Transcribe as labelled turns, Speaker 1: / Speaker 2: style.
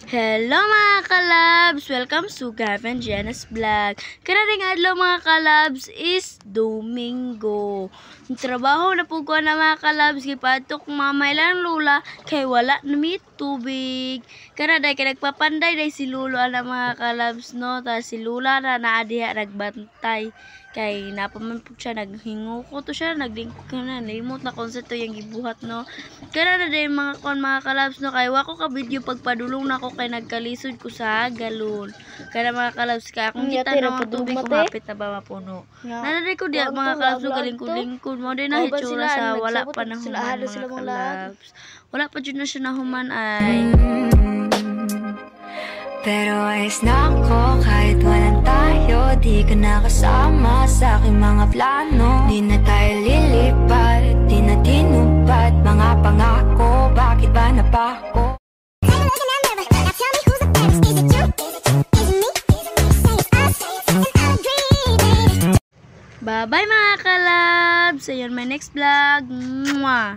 Speaker 1: Hello mga kalabs! Welcome to Gavin Jenna's Vlog. Kanaring adlaw mga kalabs is Domingo. Ang trabaho na po ko na mga kalabs, gipatok mamay lang lula kay wala na may tubig. Kanaday kay nagpapanday day si Lulo na mga kalabs no. Ta si Lula na naadiha nagbantay. Kay napaman po siya, naghingo ko to siya, nalimot na konsepto yung gibuhat no. Kaya na din mga kalabs no, kay wako ka video pagpadulong na ako kay nagkalisod ko sa galon. Kaya mga kalabs ka, kung kita na mga tubig kung hapit na ba mapuno. Nanaday ko diya mga kalabs no, galingkod-lingkod mo din na hitsura sa wala pa na human mga kalabs. Wala pa dyan na siya na human ay.
Speaker 2: Pero ayos na ako kahit walang tayo. Di ka nakasama sa aking mga plano. Di na tayo lilipat, di na tinupad mga pangako. Bakit ba napako?
Speaker 1: Bye bye mga kalabs! See you on my next vlog. Mwah!